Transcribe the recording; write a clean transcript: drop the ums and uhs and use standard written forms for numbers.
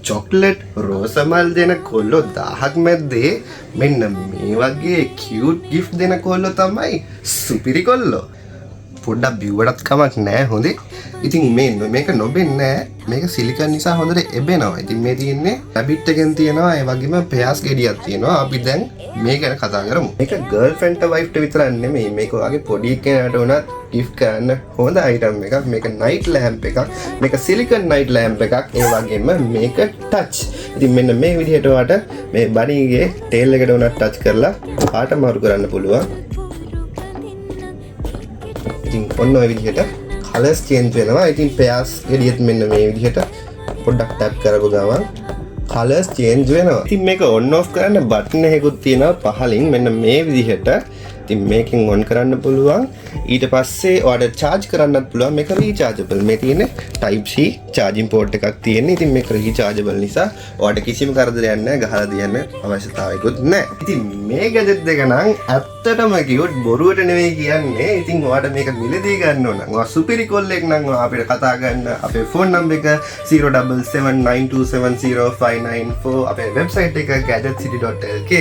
Chocolate රෝසමල් දෙන කොල්ලෝ 1000ක් මැද්දේ මෙන්න මේ වගේ කියුට් ගිෆ්ට් දෙන කොල්ලෝ තමයි සුපිරි කොල්ලෝ. පොඩ්ඩක් බිව්වටත් කමක් නැහැ හොඳේ. ඉතින් මේක නොබෙන්නේ මේක සිලිකන් නිසා හොඳට එබෙනවා. ඉතින් මේ තියෙන්නේ රැබිට් එකෙන් තියෙනවා ඒ වගේම පෙයාස් ගෙඩියක් තියෙනවා. අපි දැන් මේ ගැන කතා කරමු. මේක ගර්ල්ෆ්‍රෙන්ඩ්ට වයිෆ්ට විතරක් නෙමෙයි. මේක වගේ පොඩි කෙනාට උනත් gift කරන්න හොඳ item එකක්. මේක night lamp එකක්. මේක silicon night lamp එකක්. ඒ වගේම මේක touch. ඉතින් මෙන්න මේ විදිහට ඔයාලට මේ බණීගේ tail එකට උනත් touch කරලා පාට මාරු කරන්න පුළුවන්. ඉතින් ඔන්න ඔය විදිහට කලර්ස් චේන්ජ් වෙනවා. ඉතින් පෙයාස් ගෙඩියත් මෙන්න මේ විදිහට පොඩ්ඩක් ටැප් කරපු ගමන් කලර්ස් චේන්ජ් වෙනවා. ඉතින් මේක ඔන් ඔෆ් කරන්න බටන් එකකුත් තියෙනවා පහලින් මෙන්න මේ විදිහට. ඉතින් මේකෙන් ඔන් කරන්න පුළුවන්. ඊට පස්සේ ඔයාලට charge කරන්නත් පුළුවන්. මේක rechargeable. මේ තියෙන්නේ type C charging port එකක් තියෙන්නේ. ඉතින් මේක rechargeable නිසා ඔයාලට කිසිම කරදරයක් නැහැ. ගහලා තියන්න අවශ්‍යතාවයකුත් නැහැ. ඉතින් මේ gadget දෙක නම් ඇත්තටම cute බොරුවට නෙවෙයි කියන්නේ. ඉතින් ඔයාලට මේක මිලදී ගන්න ඕන නම් ඔයා සුපිරි කොල්ලෙක් නම් ඔයා අපිට කතා ගන්න. අපේ phone number එක 07792705994. අපේ website එක gadgetcity.lk